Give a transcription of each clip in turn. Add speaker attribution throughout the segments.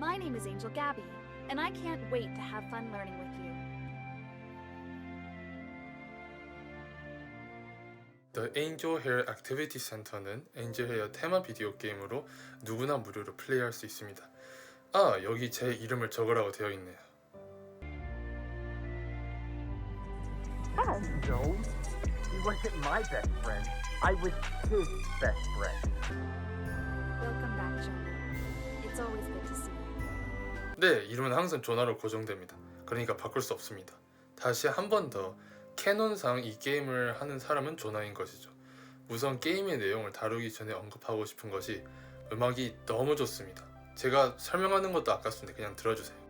Speaker 1: My name is Angel Gabby, and I can't wait to have fun learning with you.
Speaker 2: The Angel Hair Activity Center는 엔젤 헤어 테마 비디오 게임으로 누구나 무료로 플레이할 수 있습니다. 아, 여기 제 이름을 적으라고 되어 있네요.
Speaker 3: No, he wasn't my best friend. I was his best friend.
Speaker 1: Welcome back, Jonah. It's always good to see you.
Speaker 2: 네, 이름은 항상 조나로 고정됩니다. 그러니까 바꿀 수 없습니다. 다시 한 번 더 캐논상 이 게임을 하는 사람은 조나인 것이죠. 우선 게임의 내용을 다루기 전에 언급하고 싶은 것이 음악이 너무 좋습니다. 제가 설명하는 것도 아깝습니다. 그냥 들어주세요.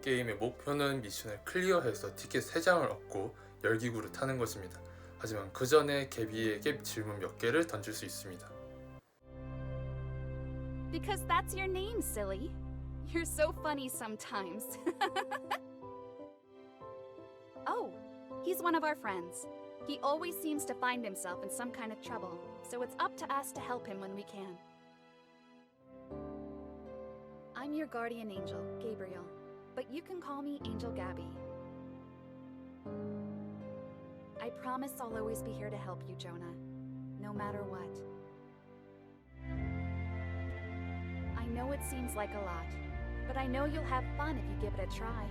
Speaker 2: 게임의 목표는 미션을 클리어해서 티켓 3장을 얻고 열기구를 타는 것입니다. 하지만 그 전에 개비에게 질문 몇 개를 던질 수 있습니다.
Speaker 1: Because that's your name, silly. You're so funny sometimes. Oh, he's one of our friends. He always seems to find himself in some kind of trouble, so it's up to us to help him when we can. I'm your guardian angel, Gabriel, but you can call me Angel Gabby. I promise I'll always be here to help you, Jonah, no matter what. I know it seems like a lot, but I know you'll have fun if you give it a try.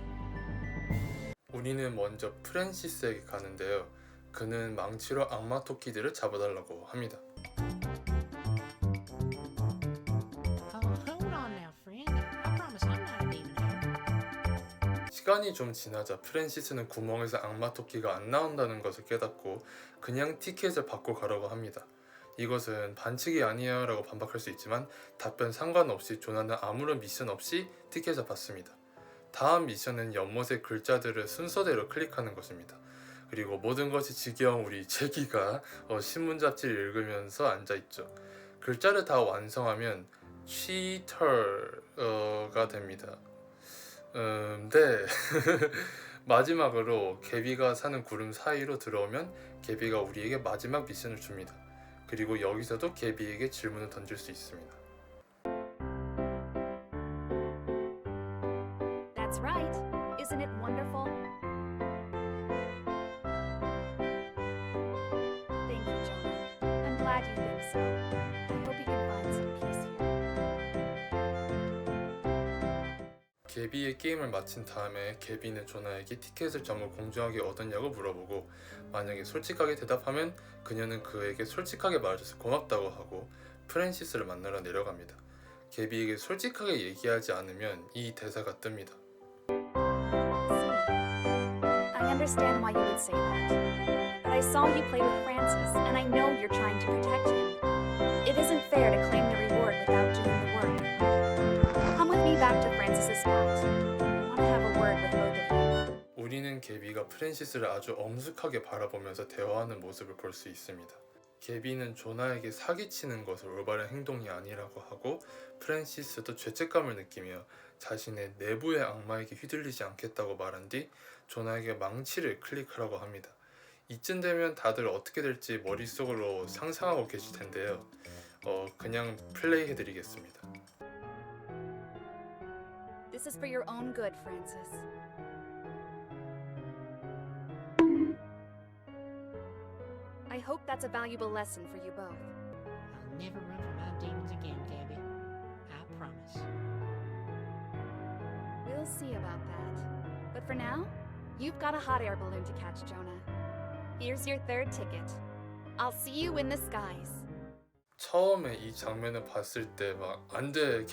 Speaker 2: 우리는 먼저 프랜시스에게 가는데요. 그는 망치로 악마 토끼들을 잡아달라고 합니다.
Speaker 4: Hold on now, friend. I promise I'm not a demon.
Speaker 2: 시간이 좀 지나자 프랜시스는 구멍에서 악마 토끼가 안 나온다는 것을 깨닫고 그냥 티켓을 받고 가라고 합니다. 이것은 반칙이 아니야 라고 반박할 수 있지만 답변 상관없이 조나는 아무런 미션 없이 티켓을 받습니다. 다음 미션은 연못의 글자들을 순서대로 클릭하는 것입니다. 그리고 모든 것이 지겨운 우리 제기가 신문 잡지를 읽으면서 앉아있죠. 글자를 다 완성하면 cheater가 됩니다. 네. 마지막으로 개비가 사는 구름 사이로 들어오면 개비가 우리에게 마지막 미션을 줍니다. 그리고 여기서도 개비에게 질문을 던질 수 있습니다.
Speaker 1: That's right. Isn't it wonderful? Thank you, Jonah. I'm glad you think so. I hope you can find some peace here.
Speaker 2: 개비의 게임을 마친 다음에 개비는 조나에게 티켓을 전부 공정하게 얻었냐고 물어보고 만약에 솔직하게 대답하면 그녀는 그에게 솔직하게 말해줘서 고맙다고 하고 프랜시스를 만나러 내려갑니다. 개비에게 솔직하게 얘기하지 않으면 이 대사가 뜹니다.
Speaker 1: I understand why you would say that. But I saw you play with Francis, and I know you're trying to protect him. It isn't fair to claim the reward without doing the work. Come with me back to Francis's spot. I want to have a word with both of you.
Speaker 2: 우리는 개비가 프랜시스를 아주 엄숙하게 바라보면서 대화하는 모습을 볼 수 있습니다. 개비는 조나에게 사기치는 것을 올바른 행동이 아니라고 하고 프랜시스도 죄책감을 느끼며 자신의 내부의 악마에게 휘둘리지 않겠다고 말한 뒤 조나에게 망치를 클릭하라고 합니다. 이쯤 되면 다들 어떻게 될지 머릿속으로 상상하고 계실 텐데요. 그냥 플레이 해드리겠습니다.
Speaker 1: This is for your own good, Francis. I hope that's a valuable lesson for you both.
Speaker 4: Never run from my demons again, Gabby. I promise.
Speaker 1: We'll see about that. But for now, you've got a hot air balloon to catch, Jonah. Here's your third ticket. I'll see you in the skies.
Speaker 2: 처음에 이 장면을 봤을 때 막 안돼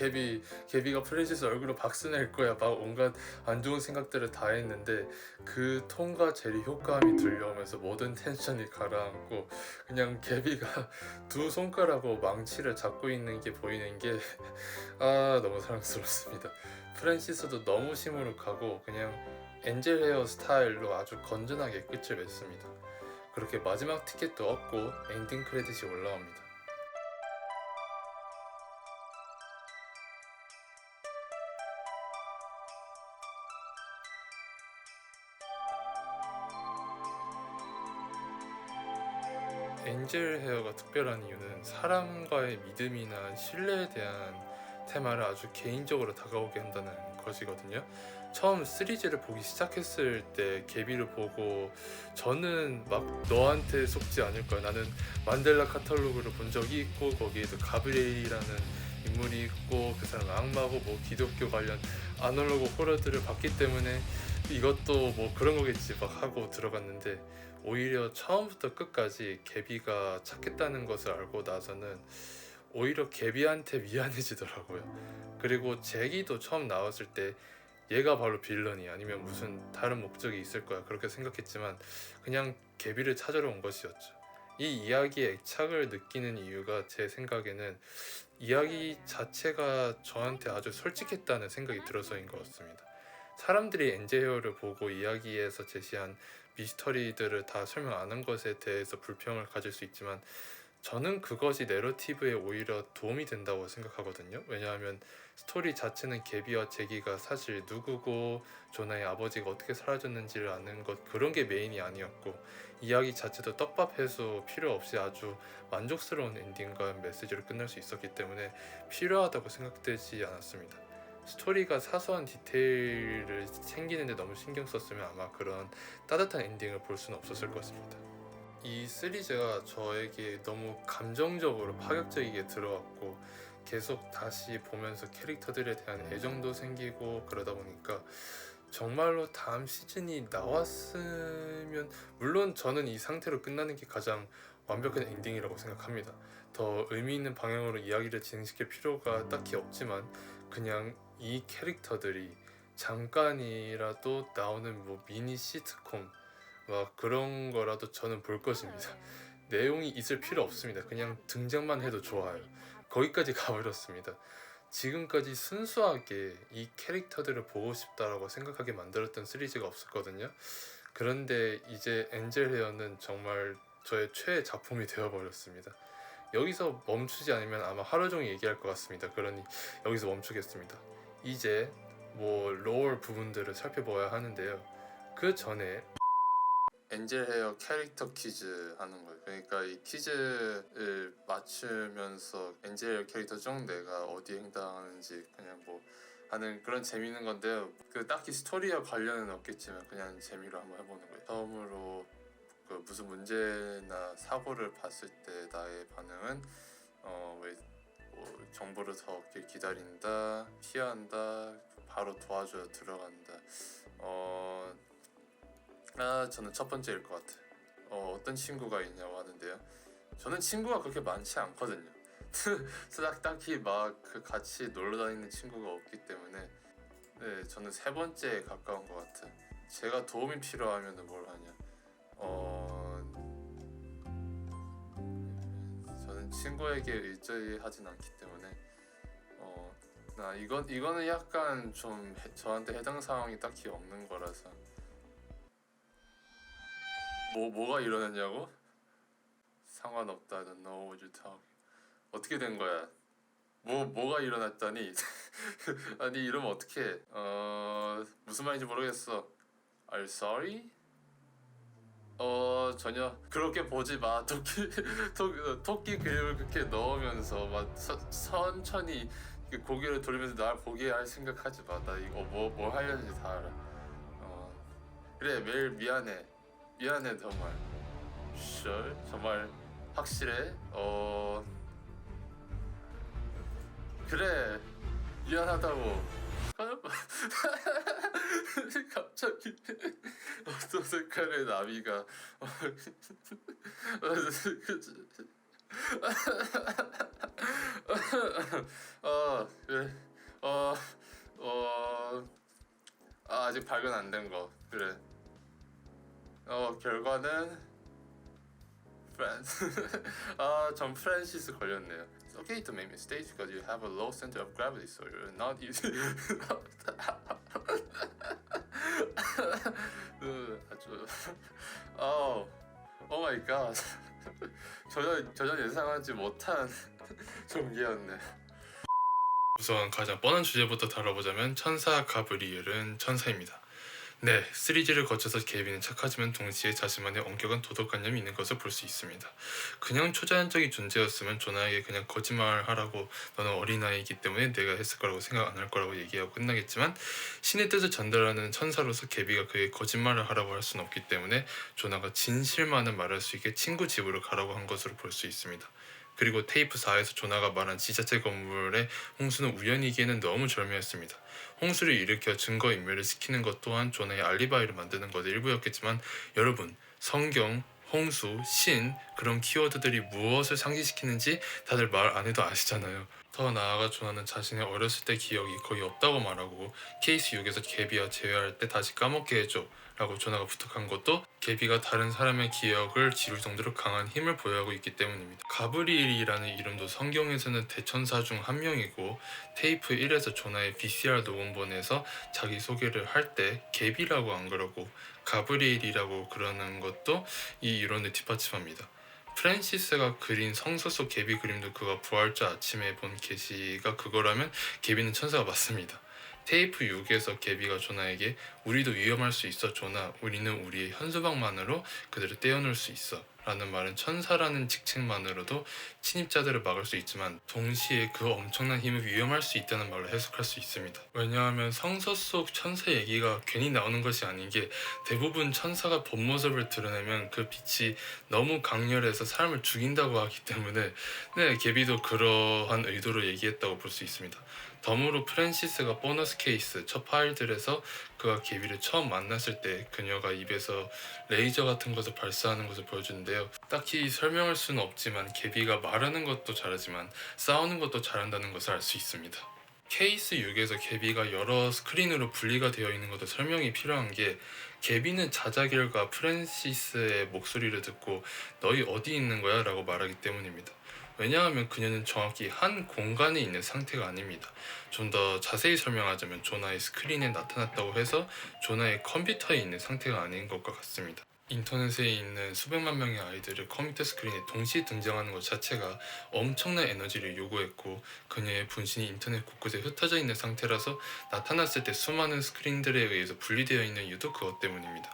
Speaker 2: 개비가 프랜시스 얼굴로 박수 낼 거야 막 온갖 안 좋은 생각들을 다 했는데 그 톰과 제리 효과음이 들려오면서 모든 텐션이 가라앉고 그냥 개비가 두 손가락으로 망치를 잡고 있는 게 보이는 게 너무 사랑스럽습니다. 프랜시스도 너무 시무룩하고 그냥 엔젤 헤어 스타일로 아주 건전하게 끝을 맺습니다. 그렇게 마지막 티켓도 얻고 엔딩 크레딧이 올라옵니다. 엔젤 헤어가 특별한 이유는 사람과의 믿음이나 신뢰에 대한 테마를 아주 개인적으로 다가오게 한다는 것이거든요. 처음 시리즈를 보기 시작했을 때 개비를 보고 저는 막 너한테 속지 않을 거야. 나는 만델라 카탈로그를 본 적이 있고 거기에도 가브리엘이라는 인물이 있고 그 사람 악마고 뭐 기독교 관련 아날로그 호러들을 봤기 때문에 이것도 뭐 그런 거겠지 막 하고 들어갔는데 오히려 처음부터 끝까지 개비가 착했다는 것을 알고 나서는 오히려 개비한테 미안해지더라고요. 그리고 잭이도 처음 나왔을 때 얘가 바로 빌런이 아니면 무슨 다른 목적이 있을 거야 그렇게 생각했지만 그냥 개비를 찾으러 온 것이었죠. 이 이야기의 애착을 느끼는 이유가 제 생각에는 이야기 자체가 저한테 아주 솔직했다는 생각이 들어서인 것 같습니다. 사람들이 엔젤 헤어를 보고 이야기에서 제시한 미스터리들을 다 설명 안 한 것에 대해서 불평을 가질 수 있지만 저는 그것이 내러티브에 오히려 도움이 된다고 생각하거든요. 왜냐하면 스토리 자체는 개비와 제기가 사실 누구고 조나의 아버지가 어떻게 사라졌는지를 아는 것 그런 게 메인이 아니었고 이야기 자체도 떡밥 해소 필요 없이 아주 만족스러운 엔딩과 메시지로 끝날 수 있었기 때문에 필요하다고 생각되지 않았습니다. 스토리가 사소한 디테일을 챙기는데 너무 신경 썼으면 아마 그런 따뜻한 엔딩을 볼 수는 없었을 것 같습니다. 이 시리즈가 저에게 너무 감정적으로 파격적이게 들어왔고 계속 다시 보면서 캐릭터들에 대한 애정도 생기고 그러다 보니까 정말로 다음 시즌이 나왔으면 물론 저는 이 상태로 끝나는 게 가장 완벽한 엔딩이라고 생각합니다. 더 의미 있는 방향으로 이야기를 진행시킬 필요가 딱히 없지만 그냥 이 캐릭터들이 잠깐이라도 나오는 뭐 미니 시트콤 막 그런 거라도 저는 볼 것입니다. 내용이 있을 필요 없습니다. 그냥 등장만 해도 좋아요. 거기까지 가버렸습니다. 지금까지 순수하게 이 캐릭터들을 보고 싶다라고 생각하게 만들었던 시리즈가 없었거든요. 그런데 이제 엔젤 헤어는 정말 저의 최애 작품이 되어버렸습니다. 여기서 멈추지 않으면 아마 하루 종일 얘기할 것 같습니다. 그러니 여기서 멈추겠습니다. 이제 뭐 로얼 부분들을 살펴봐야 하는데요. 그 전에 엔젤 헤어 캐릭터 퀴즈 하는 거예요. 그러니까 이 퀴즈를 맞추면서 엔젤 헤어 캐릭터 중 내가 어디에 해당하는지 그냥 뭐 하는 그런 재미있는 건데요. 그 딱히 스토리와 관련은 없겠지만 그냥 재미로 한번 해보는 거예요. 처음으로 그 무슨 문제나 사고를 봤을 때 나의 반응은 왜 뭐 정보를 더 얻길 기다린다, 피한다, 바로 도와줘야 들어간다. 저는 첫 번째일 것 같아. 어떤 친구가 있냐고 하는데요. 저는 친구가 그렇게 많지 않거든요. 딱히 막 그 같이 놀러 다니는 친구가 없기 때문에 네, 저는 세 번째에 가까운 것 같아. 제가 도움이 필요하면 뭘 하냐. 저는 친구에게 의지하진 않기 때문에 이거는 약간 좀 저한테 해당 사항이 딱히 없는 거라서. 뭐가 일어났냐고? 상관없다. I don't know what you're talking. 어떻게 된 거야? 뭐가 일어났다니? 아니 이러면 어떡해? 무슨 말인지 모르겠어. Are you sorry? 전혀 그렇게 보지 마. 토끼 그림을 그렇게 넣으면서 막 천천히 고개를 돌리면서 날 보게 할 생각하지 마. 나 이거 뭐 하려는지 다 알아. 그래 매일 미안해 정말. Sure? 정말 확실해? 그래 미안하다고. 갑자기 어떤 색깔의 나비가 그래 아직 발견 안 된 거. 그래 결과는 전 프란시스 걸렸네요. It's okay to make mistakes because you have a low center of gravity, so you're not easy. 아주 오 마이 갓. 전혀 예상하지 못한 종기였네. 우선 가장 뻔한 주제부터 다뤄보자면 천사 가브리엘은 천사입니다. 네, 3G를 거쳐서 케빈은 착하지만 동시에 자신만의 엄격한 도덕관념이 있는 것을 볼 수 있습니다. 그냥 초자연적인 존재였으면 조나에게 그냥 거짓말하라고 너는 어린아이이기 때문에 내가 했을 거라고 생각 안 할 거라고 얘기하고 끝나겠지만 신의 뜻을 전달하는 천사로서 케비가 그에게 거짓말을 하라고 할 수는 없기 때문에 조나가 진실만을 말할 수 있게 친구 집으로 가라고 한 것으로 볼 수 있습니다. 그리고 테이프 4에서 조나가 말한 지자체 건물의 홍수는 우연이기에는 너무 절묘했습니다. 홍수를 일으켜 증거인멸을 시키는 것 또한 조나의 알리바이를 만드는 것의 일부였겠지만 여러분, 성경, 홍수, 신 그런 키워드들이 무엇을 상징시키는지 다들 말 안 해도 아시잖아요. 더 나아가 조나는 자신의 어렸을 때 기억이 거의 없다고 말하고 케이스 6에서 게비와 재회할 때 다시 까먹게 해줘 라고 조나가 부탁한 것도 게비가 다른 사람의 기억을 지울 정도로 강한 힘을 보유하고 있기 때문입니다. 가브리엘이라는 이름도 성경에서는 대천사 중 한 명이고 테이프 1에서 조나의 VCR 녹음본에서 자기소개를 할 때 게비라고 안 그러고 가브리엘이라고 그러는 것도 이 이론을 뒷받침합니다. 프랜시스가 그린 성서 속 게비 그림도 그가 부활절 아침에 본 계시가 그거라면 게비는 천사가 맞습니다. 테이프 6에서 게비가 조나에게 우리도 위험할 수 있어 조나, 우리는 우리의 현수막만으로 그들을 떼어놓을 수 있어 라는 말은 천사라는 직책만으로도 침입자들을 막을 수 있지만 동시에 그 엄청난 힘을 위험할 수 있다는 말로 해석할 수 있습니다. 왜냐하면 성서 속 천사 얘기가 괜히 나오는 것이 아닌 게 대부분 천사가 본 모습을 드러내면 그 빛이 너무 강렬해서 사람을 죽인다고 하기 때문에 게비도 그러한 의도로 얘기했다고 볼 수 있습니다. 덤으로 프랜시스가 보너스 케이스 첫 파일들에서 그가 게비를 처음 만났을 때 그녀가 입에서 레이저 같은 것을 발사하는 것을 보여주는데요. 딱히 설명할 수는 없지만 게비가 말하는 것도 잘하지만 싸우는 것도 잘한다는 것을 알 수 있습니다. 케이스 6에서 게비가 여러 스크린으로 분리가 되어 있는 것도 설명이 필요한 게 게비는 자자결과 프랜시스의 목소리를 듣고 너희 어디 있는 거야? 라고 말하기 때문입니다. 왜냐하면 그녀는 정확히 한 공간에 있는 상태가 아닙니다. 좀 더 자세히 설명하자면 조나의 스크린에 나타났다고 해서 조나의 컴퓨터에 있는 상태가 아닌 것과 같습니다. 인터넷에 있는 수백만 명의 아이들을 컴퓨터 스크린에 동시에 등장하는 것 자체가 엄청난 에너지를 요구했고 그녀의 분신이 인터넷 곳곳에 흩어져 있는 상태라서 나타났을 때 수많은 스크린들에 의해서 분리되어 있는 이유도 그것 때문입니다.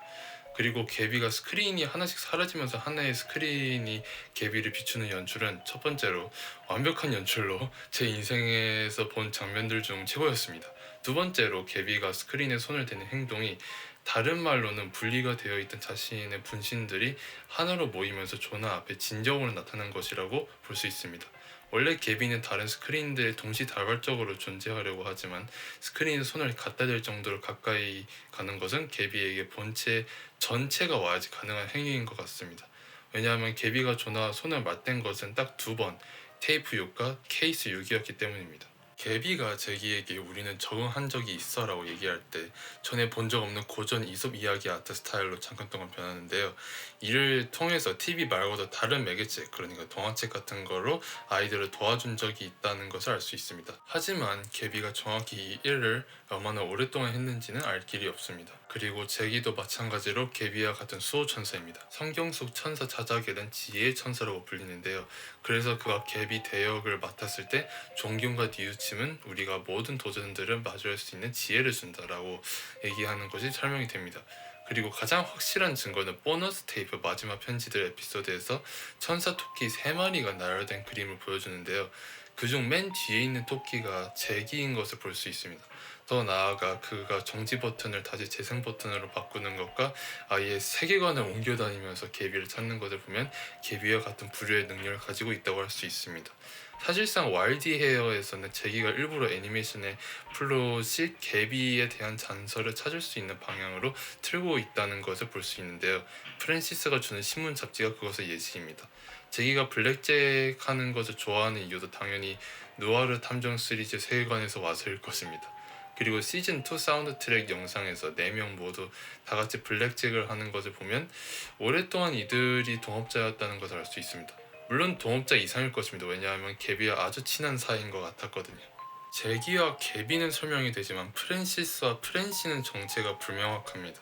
Speaker 2: 그리고 게비가 스크린이 하나씩 사라지면서 하나의 스크린이 게비를 비추는 연출은 첫 번째로 완벽한 연출로 제 인생에서 본 장면들 중 최고였습니다. 두 번째로 게비가 스크린에 손을 대는 행동이 다른 말로는 분리가 되어 있던 자신의 분신들이 하나로 모이면서 조나 앞에 진정으로 나타난 것이라고 볼 수 있습니다. 원래 게비는 다른 스크린들에 동시다발적으로 존재하려고 하지만 스크린에 손을 갖다 댈 정도로 가까이 가는 것은 게비에게 본체 전체가 와야지 가능한 행위인 것 같습니다. 왜냐하면 게비가 조나와 손을 맞댄 것은 딱 2번, 테이프 6과 케이스 6이었기 때문입니다. 게비가 제기에게 우리는 적응한 적이 있어 라고 얘기할 때 전에 본 적 없는 고전 이솝 이야기 아트 스타일로 잠깐 동안 변하는데요. 이를 통해서 TV 말고도 다른 매개체, 그러니까 동화책 같은 거로 아이들을 도와준 적이 있다는 것을 알 수 있습니다. 하지만 게비가 정확히 이 일을 얼마나 오랫동안 했는지는 알 길이 없습니다. 그리고 제기도 마찬가지로 게비와 같은 수호천사입니다. 성경 속 천사 자자겔은 지혜의 천사라고 불리는데요. 그래서 그가 게비 대역을 맡았을 때 존경과 뉘우침은 우리가 모든 도전들을 마주할 수 있는 지혜를 준다라고 얘기하는 것이 설명이 됩니다. 그리고 가장 확실한 증거는 보너스 테이프 마지막 편지들 에피소드에서 천사 토끼 3마리가 나열된 그림을 보여주는데요. 그중 맨 뒤에 있는 토끼가 제기인 것을 볼 수 있습니다. 더 나아가 그가 정지 버튼을 다시 재생 버튼으로 바꾸는 것과 아예 세계관을 옮겨다니면서 개비를 찾는 것을 보면 개비와 같은 부류의 능력을 가지고 있다고 할 수 있습니다. 사실상 와일드 헤어에서는 제기가 일부러 애니메이션의 플롯이 개비에 대한 잔서를 찾을 수 있는 방향으로 틀고 있다는 것을 볼 수 있는데요. 프랜시스가 주는 신문 잡지가 그것의 예시입니다. 제기가 블랙잭 하는 것을 좋아하는 이유도 당연히 누아르 탐정 시리즈 세계관에서 와서일 것입니다. 그리고 시즌2 사운드 트랙 영상에서 4명 모두 다같이 블랙잭을 하는 것을 보면 오랫동안 이들이 동업자였다는 것을 알 수 있습니다. 물론 동업자 이상일 것입니다. 왜냐하면 개비와 아주 친한 사이인 것 같았거든요. 제기와 개비는 설명이 되지만 프랜시스와 프랜시는 정체가 불명확합니다.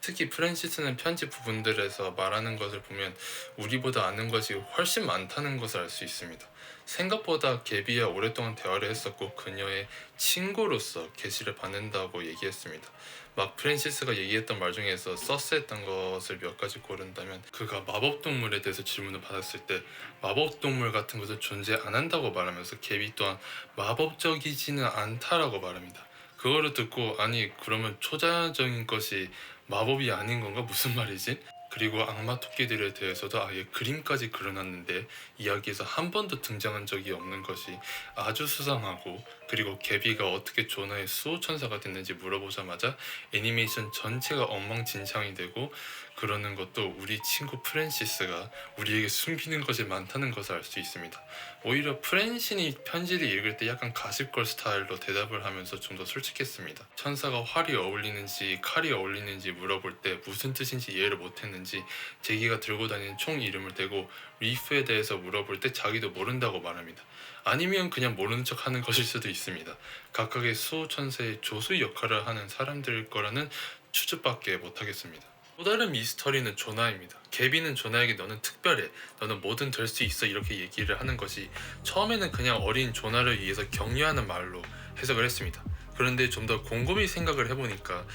Speaker 2: 특히 프랜시스는 편지 부분들에서 말하는 것을 보면 우리보다 아는 것이 훨씬 많다는 것을 알 수 있습니다. 생각보다 개비와 오랫동안 대화를 했었고 그녀의 친구로서 계시를 받는다고 얘기했습니다. 막 프랜시스가 얘기했던 말 중에서 서스했던 것을 몇 가지 고른다면 그가 마법동물에 대해서 질문을 받았을 때 마법동물 같은 것을 존재 안 한다고 말하면서 개비 또한 마법적이지는 않다라고 말합니다. 그거를 듣고 아니 그러면 초자연적인 것이 마법이 아닌 건가? 무슨 말이지? 그리고 악마 토끼들에 대해서도 아예 그림까지 그려놨는데 이야기에서 한 번도 등장한 적이 없는 것이 아주 수상하고, 그리고 개비가 어떻게 조나의 수호천사가 됐는지 물어보자마자 애니메이션 전체가 엉망진창이 되고 그러는 것도 우리 친구 프랜시스가 우리에게 숨기는 것이 많다는 것을 알 수 있습니다. 오히려 프랜신이 편지를 읽을 때 약간 가십걸 스타일로 대답을 하면서 좀 더 솔직했습니다. 천사가 활이 어울리는지 칼이 어울리는지 물어볼 때 무슨 뜻인지 이해를 못했는지 제기가 들고 다니는 총 이름을 대고 리프에 대해서 물어볼 때 자기도 모른다고 말합니다. 아니면 그냥 모르는 척 하는 것일 수도 있습니다. 각각의 수호천사의 조수 역할을 하는 사람들일 거라는 추측밖에 못하겠습니다. 또 다른 미스터리는 조나입니다. 개비는 조나에게 너는 특별해, 너는 뭐든 될 수 있어 이렇게 얘기를 하는 것이 처음에는 그냥 어린 조나를 위해서 격려하는 말로 해석을 했습니다. 그런데 좀 더 곰곰이 생각을 해보니까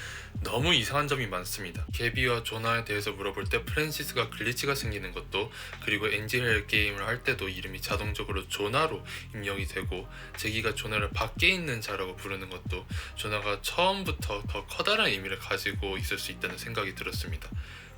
Speaker 2: 너무 이상한 점이 많습니다. 개비와 조나에 대해서 물어볼 때 프랜시스가 글리치가 생기는 것도, 그리고 엔젤 게임을 할 때도 이름이 자동적으로 조나로 입력이 되고 제기가 조나를 밖에 있는 자라고 부르는 것도 조나가 처음부터 더 커다란 의미를 가지고 있을 수 있다는 생각이 들었습니다.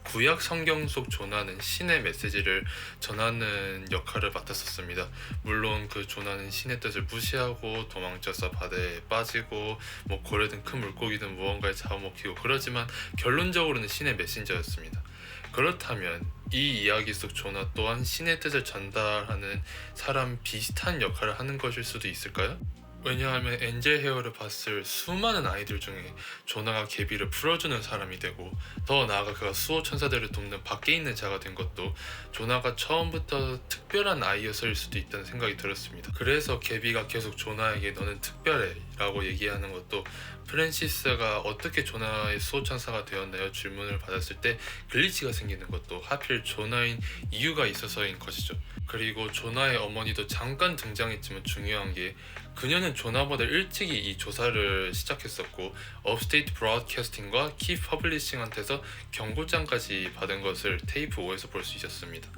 Speaker 2: 구약 성경 속 조나는 신의 메시지를 전하는 역할을 맡았었습니다. 물론 그 조나는 신의 뜻을 무시하고 도망쳐서 바다에 빠지고 고래든 큰 물고기든 무언가에 잡아먹히고 그러지만 결론적으로는 신의 메신저였습니다. 그렇다면 이 이야기 속 조나 또한 신의 뜻을 전달하는 사람 비슷한 역할을 하는 것일 수도 있을까요? 왜냐하면 엔젤 헤어를 봤을 수많은 아이들 중에 조나가 개비를 풀어주는 사람이 되고, 더 나아가 그가 수호천사들을 돕는 밖에 있는 자가 된 것도 조나가 처음부터 특별한 아이였을 수도 있다는 생각이 들었습니다. 그래서 개비가 계속 조나에게 너는 특별해 라고 얘기하는 것도 프랜시스가 어떻게 조나의 수호천사가 되었나요? 질문을 받았을 때 글리치가 생기는 것도 하필 조나인 이유가 있어서인 것이죠. 그리고 조나의 어머니도 잠깐 등장했지만 중요한 게 그녀는 조나보다 일찍이 이 조사를 시작했었고 업스테이트 브로드캐스팅과 키 퍼블리싱한테서 경고장까지 받은 것을 테이프 5에서 볼 수 있었습니다.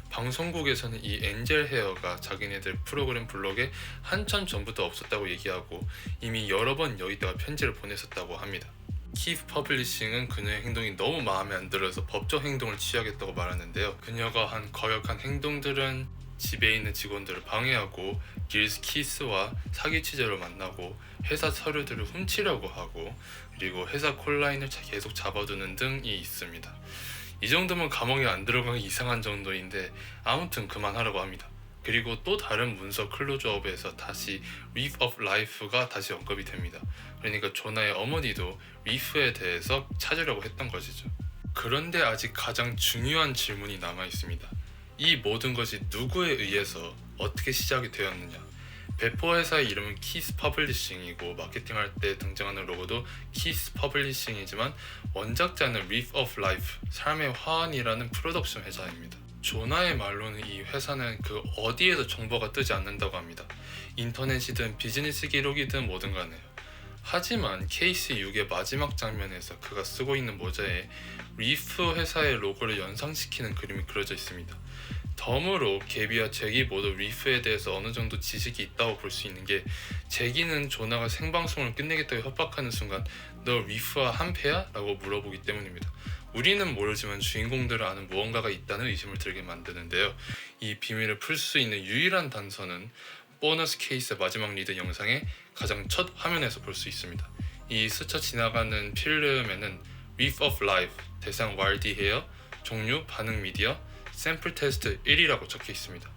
Speaker 2: 방송국에서는 이 엔젤 헤어가 자기네들 프로그램 블록에 한참 전부터 없었다고 얘기하고 이미 여러 번 여기다가 편지를 보냈었다고 합니다. 키프 퍼블리싱은 그녀의 행동이 너무 마음에 안 들어서 법적 행동을 취하겠다고 말하는데요. 그녀가 한 거역한 행동들은 집에 있는 직원들을 방해하고 길스 키스와 사기 취재로 만나고 회사 서류들을 훔치려고 하고 그리고 회사 콜라인을 계속 잡아두는 등이 있습니다. 이 정도면 감옥에 안 들어가기 이상한 정도인데 아무튼 그만하라고 합니다. 그리고 또 다른 문서 클로즈업에서 다시 리프 오브 라이프가 다시 언급이 됩니다. 그러니까 조나의 어머니도 리프에 대해서 찾으려고 했던 것이죠. 그런데 아직 가장 중요한 질문이 남아 있습니다. 이 모든 것이 누구에 의해서 어떻게 시작이 되었느냐? 배포 회사의 이름은 키스 퍼블리싱이고 마케팅할 때 등장하는 로고도 키스 퍼블리싱이지만 원작자는 리프 오브 라이프, 삶의 화환이라는 프로덕션 회사입니다. 조나의 말로는 이 회사는 그 어디에도 정보가 뜨지 않는다고 합니다. 인터넷이든 비즈니스 기록이든 뭐든 간에요. 하지만 케이스 6의 마지막 장면에서 그가 쓰고 있는 모자에 리프 회사의 로고를 연상시키는 그림이 그려져 있습니다. 덤으로 게비와 잭이 모두 리프에 대해서 어느 정도 지식이 있다고 볼 수 있는 게, 잭이는 조나가 생방송을 끝내겠다고 협박하는 순간 너 리프와 한패야? 라고 물어보기 때문입니다. 우리는 모르지만 주인공들은 아는 무언가가 있다는 의심을 들게 만드는데요. 이 비밀을 풀 수 있는 유일한 단서는 보너스 케이스의 마지막 리드 영상의 가장 첫 화면에서 볼 수 있습니다. 이 스쳐 지나가는 필름에는 Reef of Life, 대상 왈디 헤어, 종류 반응 미디어, 샘플 테스트 1이라고 적혀 있습니다.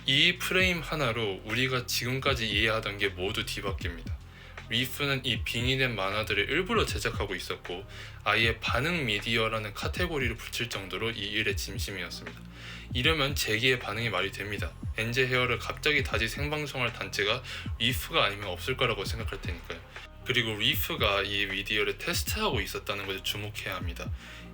Speaker 2: 이 프레임 하나로 우리가 지금까지 이해하던 게 모두 뒤바뀝니다. 리프는 이 빙의된 만화들을 일부러 제작하고 있었고 아예 반응 미디어라는 카테고리를 붙일 정도로 이 일의 진심이었습니다. 이러면 제기의 반응이 말이 됩니다. 엔젤 헤어를 갑자기 다시 생방송할 단체가 리프가 아니면 없을 거라고 생각할 테니까요. 그리고 리프가 이 미디어를 테스트하고 있었다는 것을 주목해야 합니다.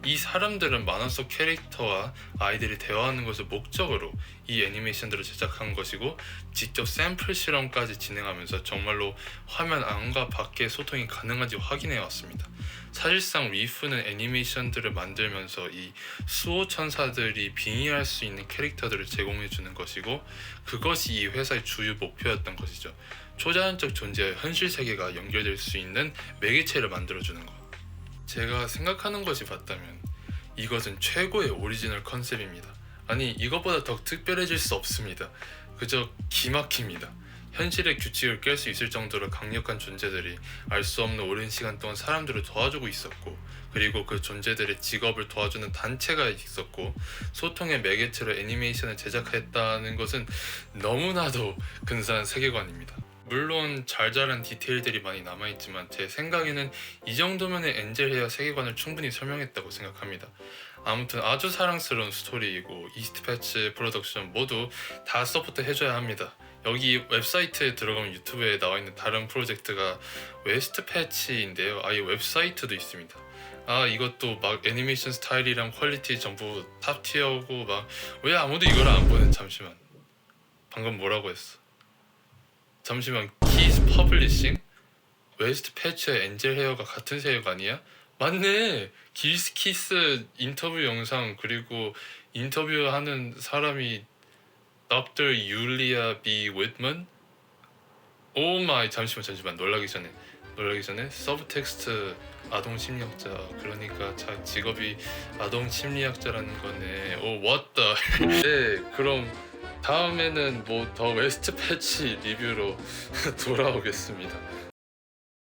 Speaker 2: 이 사람들은 만화 속 캐릭터와 아이들이 대화하는 것을 목적으로 이 애니메이션들을 제작한 것이고 직접 샘플 실험까지 진행하면서 정말로 화면 안과 밖의 소통이 가능한지 확인해 왔습니다. 사실상 리프는 애니메이션들을 만들면서 이 수호천사들이 빙의할 수 있는 캐릭터들을 제공해 주는 것이고 그것이 이 회사의 주요 목표였던 것이죠. 초자연적 존재와 현실 세계가 연결될 수 있는 매개체를 만들어주는 것. 제가 생각하는 것이 맞다면 이것은 최고의 오리지널 컨셉입니다. 아니 이것보다 더 특별해질 수 없습니다. 그저 기막힙니다. 현실의 규칙을 깰 수 있을 정도로 강력한 존재들이 알 수 없는 오랜 시간 동안 사람들을 도와주고 있었고 그리고 그 존재들의 직업을 도와주는 단체가 있었고 소통의 매개체로 애니메이션을 제작했다는 것은 너무나도 근사한 세계관입니다. 물론 잘 자란 디테일들이 많이 남아있지만 제 생각에는 이 정도면의 엔젤 헤어 세계관을 충분히 설명했다고 생각합니다. 아무튼 아주 사랑스러운 스토리이고 이스트패치 프로덕션 모두 다 서포트 해줘야 합니다. 여기 웹사이트에 들어가면 유튜브에 나와있는 다른 프로젝트가 웨스트패치인데요. 아예 웹사이트도 있습니다. 이것도 막 애니메이션 스타일이랑 퀄리티 전부 탑티어고 막 왜 아무도 이걸 안 보는. 잠시만, 방금 뭐라고 했어? 잠시만, 키스 퍼블리싱? 웨스트 패치와 엔젤 헤어가 같은 세계관이야? 맞네! 키스 인터뷰 영상 그리고 인터뷰하는 사람이 Dr. 율리아 B. 윗먼? 오 마이, 잠시만 놀라기 전에 서브텍스트 아동 심리학자, 그러니까 직업이 아동 심리학자라는 거네. 오 what the 네, 그럼 다음에는 뭐 더 웨스트 패치 리뷰로 돌아오겠습니다.